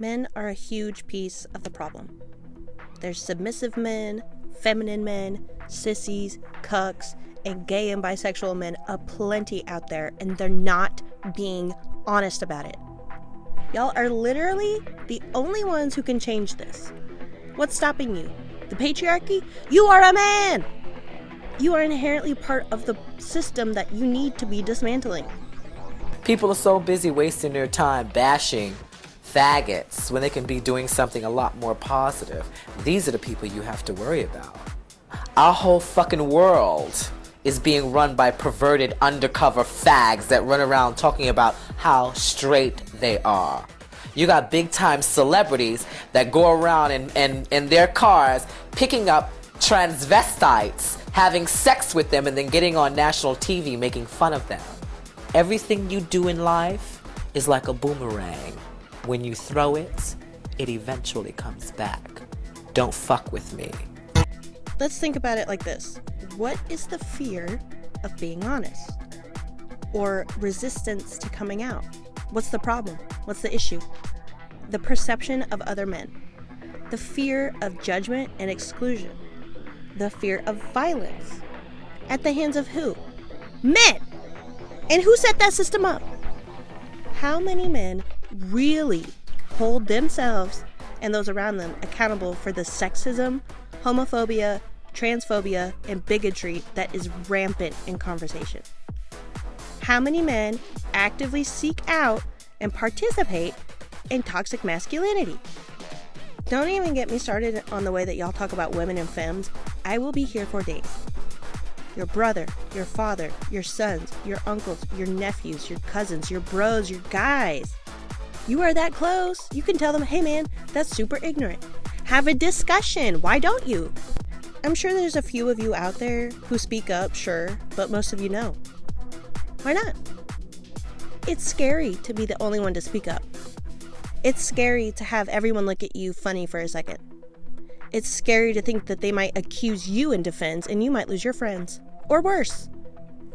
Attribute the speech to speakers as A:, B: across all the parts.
A: Men are a huge piece of the problem. There's submissive men, feminine men, sissies, cucks, and gay and bisexual men aplenty out there, and they're not being honest about it. Y'all are literally the only ones who can change this. What's stopping you? The patriarchy? You are a man! You are inherently part of the system that you need to be dismantling.
B: People are so busy wasting their time bashing faggots when they can be doing something a lot more positive. These are the people you have to worry about. Our whole fucking world is being run by perverted undercover fags that run around talking about how straight they are. You got big time celebrities that go around in their cars picking up transvestites, having sex with them, and then getting on national TV making fun of them. Everything you do in life is like a boomerang. When you throw it, it eventually comes back. Don't fuck with me.
A: Let's think about it like this. What is the fear of being honest? Or resistance to coming out? What's the problem? What's the issue? The perception of other men. The fear of judgment and exclusion. The fear of violence. At the hands of who? Men! And who set that system up? How many men really hold themselves and those around them accountable for the sexism, homophobia, transphobia, and bigotry that is rampant in conversation? How many men actively seek out and participate in toxic masculinity? Don't even get me started on the way that y'all talk about women and femmes. I will be here for days. Your brother, your father, your sons, your uncles, your nephews, your cousins, your bros, your guys. You are that close. You can tell them, hey man, that's super ignorant. Have a discussion. Why don't you? I'm sure there's a few of you out there who speak up, sure, but most of you know. Why not? It's scary to be the only one to speak up. It's scary to have everyone look at you funny for a second. It's scary to think that they might accuse you in defense and you might lose your friends. Or worse.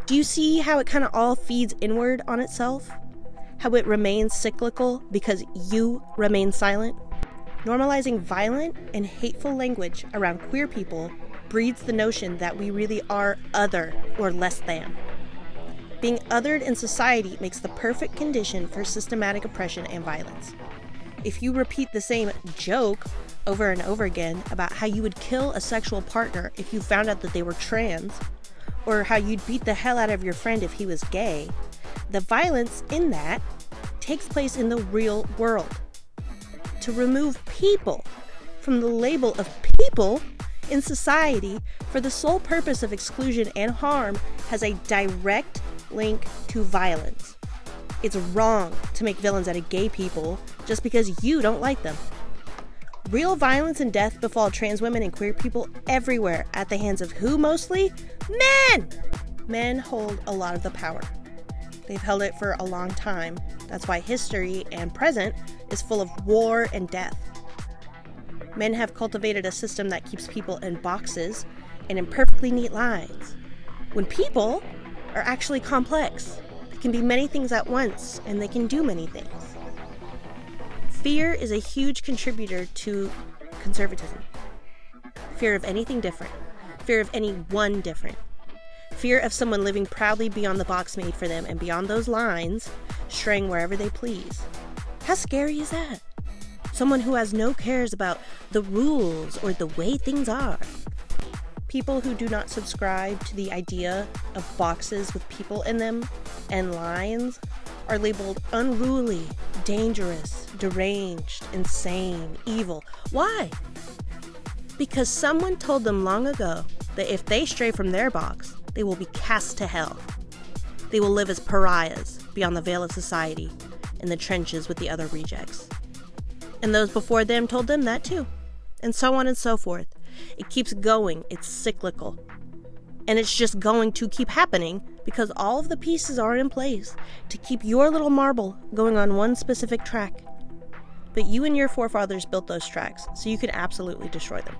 A: Do you see how it kind of all feeds inward on itself? How it remains cyclical because you remain silent? Normalizing violent and hateful language around queer people breeds the notion that we really are other or less than. Being othered in society makes the perfect condition for systematic oppression and violence. If you repeat the same joke over and over again about how you would kill a sexual partner if you found out that they were trans, or how you'd beat the hell out of your friend if he was gay, the violence in that takes place in the real world. To remove people from the label of people in society for the sole purpose of exclusion and harm has a direct link to violence. It's wrong to make villains out of gay people just because you don't like them. Real violence and death befall trans women and queer people everywhere at the hands of who mostly? Men! Men hold a lot of the power. They've held it for a long time. That's why history and present is full of war and death. Men have cultivated a system that keeps people in boxes and in perfectly neat lines, when people are actually complex. They can be many things at once, and they can do many things. Fear is a huge contributor to conservatism. Fear of anything different. Fear of anyone different. Fear of someone living proudly beyond the box made for them and beyond those lines, straying wherever they please. How scary is that? Someone who has no cares about the rules or the way things are. People who do not subscribe to the idea of boxes with people in them and lines are labeled unruly, dangerous, deranged, insane, evil. Why? Because someone told them long ago that if they stray from their box, they will be cast to hell. They will live as pariahs beyond the veil of society in the trenches with the other rejects. And those before them told them that too. And so on and so forth. It keeps going. It's cyclical. And it's just going to keep happening because all of the pieces are in place to keep your little marble going on one specific track. But you and your forefathers built those tracks, so you can absolutely destroy them.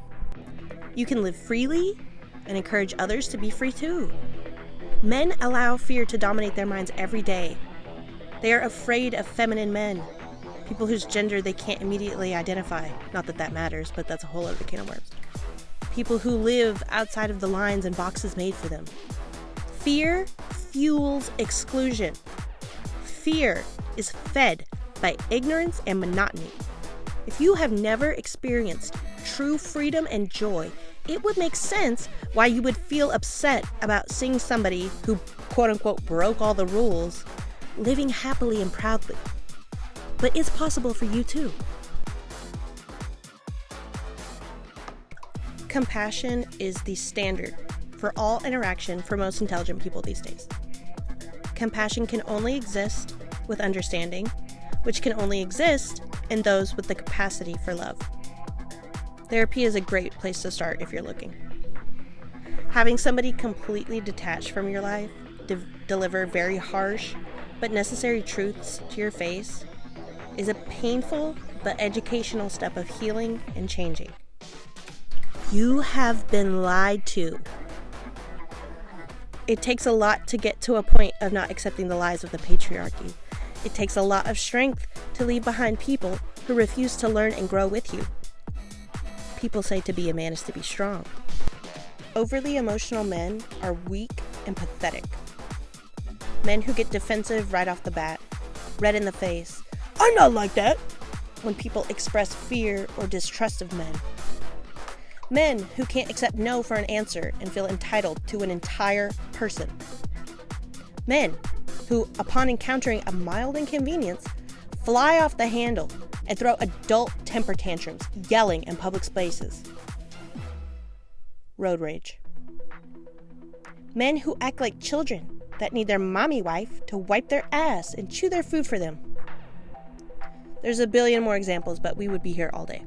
A: You can live freely and encourage others to be free too. Men allow fear to dominate their minds every day. They are afraid of feminine men. People whose gender they can't immediately identify. Not that that matters, but that's a whole other can of worms. People who live outside of the lines and boxes made for them. Fear fuels exclusion. Fear is fed by ignorance and monotony. If you have never experienced true freedom and joy, it would make sense why you would feel upset about seeing somebody who, quote unquote, broke all the rules, living happily and proudly. But it's possible for you too. Compassion is the standard for all interaction for most intelligent people these days. Compassion can only exist with understanding, which can only exist in those with the capacity for love. Therapy is a great place to start if you're looking. Having somebody completely detached from your life deliver very harsh but necessary truths to your face is a painful but educational step of healing and changing. You have been lied to. It takes a lot to get to a point of not accepting the lies of the patriarchy. It takes a lot of strength to leave behind people who refuse to learn and grow with you. People say to be a man is to be strong. Overly emotional men are weak and pathetic. Men who get defensive right off the bat, red in the face, "I'm not like that," when people express fear or distrust of men. Men who can't accept no for an answer and feel entitled to an entire person. Men who, upon encountering a mild inconvenience, fly off the handle and throw adult temper tantrums, yelling in public spaces. Road rage. Men who act like children that need their mommy wife to wipe their ass and chew their food for them. There's a billion more examples, but we would be here all day.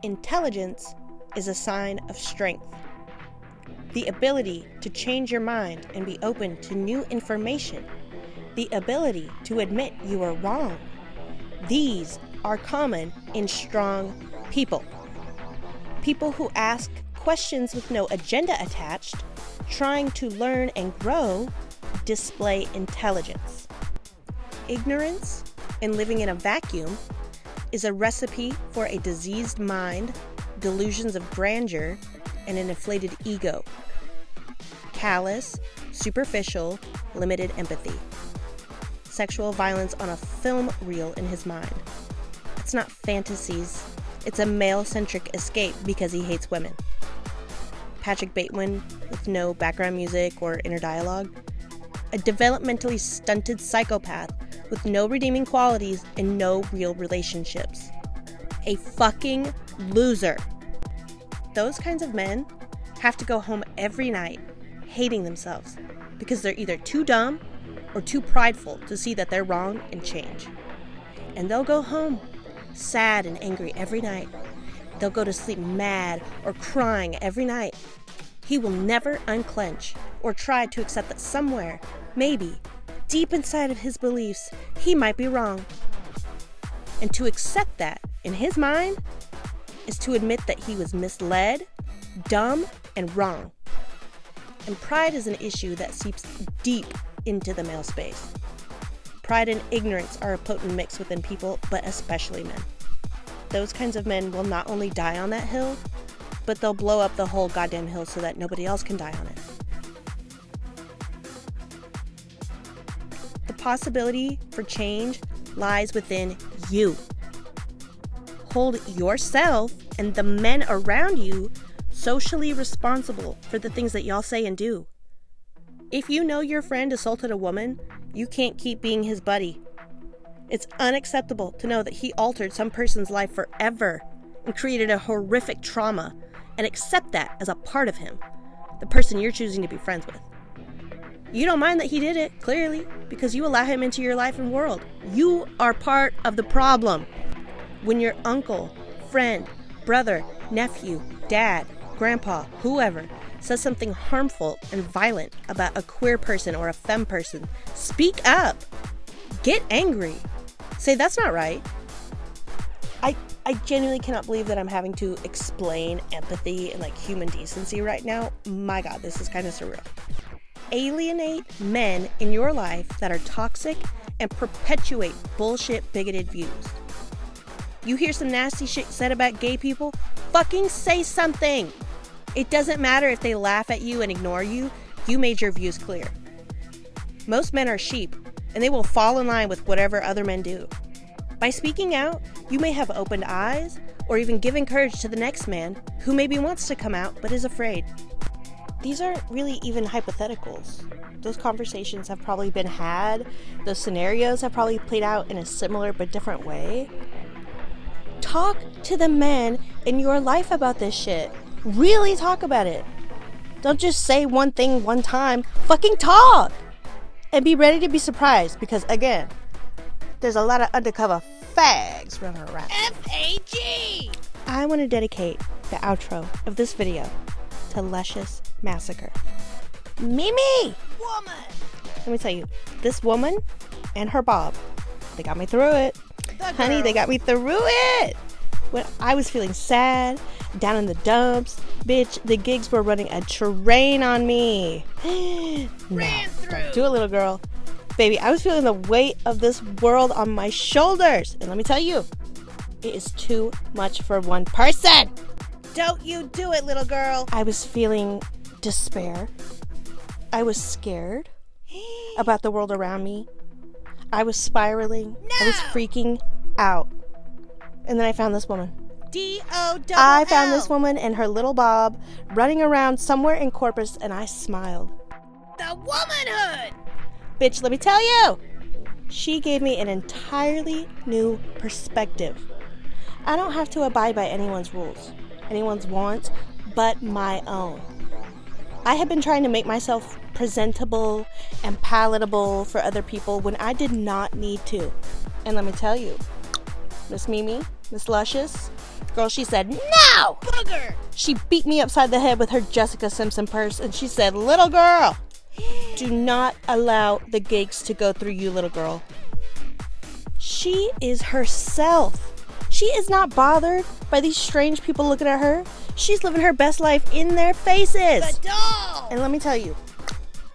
A: Intelligence is a sign of strength. The ability to change your mind and be open to new information. The ability to admit you are wrong. These are common in strong people. People who ask questions with no agenda attached, trying to learn and grow, display intelligence. Ignorance and living in a vacuum is a recipe for a diseased mind, delusions of grandeur, and an inflated ego. Callous, superficial, limited empathy. Sexual violence on a film reel in his mind. It's not fantasies, it's a male-centric escape because he hates women. Patrick Bateman with no background music or inner dialogue. A developmentally stunted psychopath with no redeeming qualities and no real relationships. A fucking loser. Those kinds of men have to go home every night hating themselves because they're either too dumb or too prideful to see that they're wrong and change. And they'll go home sad and angry every night. They'll go to sleep mad or crying every night. He will never unclench or try to accept that somewhere, maybe, deep inside of his beliefs, he might be wrong. And to accept that in his mind is to admit that he was misled, dumb, and wrong. And pride is an issue that seeps deep into the male space. Pride and ignorance are a potent mix within people, but especially men. Those kinds of men will not only die on that hill, but they'll blow up the whole goddamn hill so that nobody else can die on it. The possibility for change lies within you. Hold yourself and the men around you socially responsible for the things that y'all say and do. If you know your friend assaulted a woman, you can't keep being his buddy. It's unacceptable to know that he altered some person's life forever and created a horrific trauma, and accept that as a part of him, the person you're choosing to be friends with. You don't mind that he did it, clearly, because you allow him into your life and world. You are part of the problem. When your uncle, friend, brother, nephew, dad, grandpa, whoever, says something harmful and violent about a queer person or a femme person, speak up. Get angry. Say, that's not right. I genuinely cannot believe that I'm having to explain empathy and human decency right now. My God, this is kind of surreal. Alienate men in your life that are toxic and perpetuate bullshit bigoted views. You hear some nasty shit said about gay people? Fucking say something. It doesn't matter if they laugh at you and ignore you. You made your views clear. Most men are sheep, and they will fall in line with whatever other men do. By speaking out, you may have opened eyes or even given courage to the next man who maybe wants to come out but is afraid. These aren't really even hypotheticals. Those conversations have probably been had. Those scenarios have probably played out in a similar but different way. Talk to the men in your life about this shit. Really talk about it. Don't just say one thing one time. Fucking talk! And be ready to be surprised because, again, there's a lot of undercover fags running around.
C: F-A-G!
A: I want to dedicate the outro of this video to Luscious Massacre. Mimi!
C: Woman!
A: Let me tell you, this woman and her Bob, they got me through it. Honey, they got me through it. When I was feeling sad, down in the dumps, bitch, the gigs were running a train on me.
C: Ran through.
A: Don't do it, little girl. Baby, I was feeling the weight of this world on my shoulders. And let me tell you, it is too much for one person. Don't you do it, little girl. I was feeling despair. I was scared about the world around me. I was spiraling.
C: No.
A: I was freaking out. And then I found this woman.
C: D-O-double-L.
A: I found this woman and her little Bob running around somewhere in Corpus, and I smiled.
C: The womanhood!
A: Bitch, let me tell you, she gave me an entirely new perspective. I don't have to abide by anyone's rules, anyone's wants, but my own. I have been trying to make myself presentable and palatable for other people when I did not need to. And let me tell you, Miss Mimi, Miss Luscious, girl, she said, no!
C: Booger!
A: She beat me upside the head with her Jessica Simpson purse, and she said, little girl, do not allow the gigs to go through you, little girl. She is herself. She is not bothered by these strange people looking at her. She's living her best life in their faces.
C: The doll!
A: And let me tell you,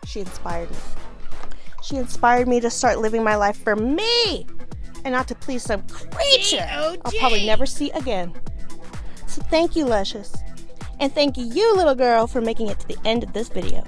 A: she inspired me. She inspired me to start living my life for me and not to please some creature I'll probably never see again. So thank you, Luscious. And thank you, little girl, for making it to the end of this video.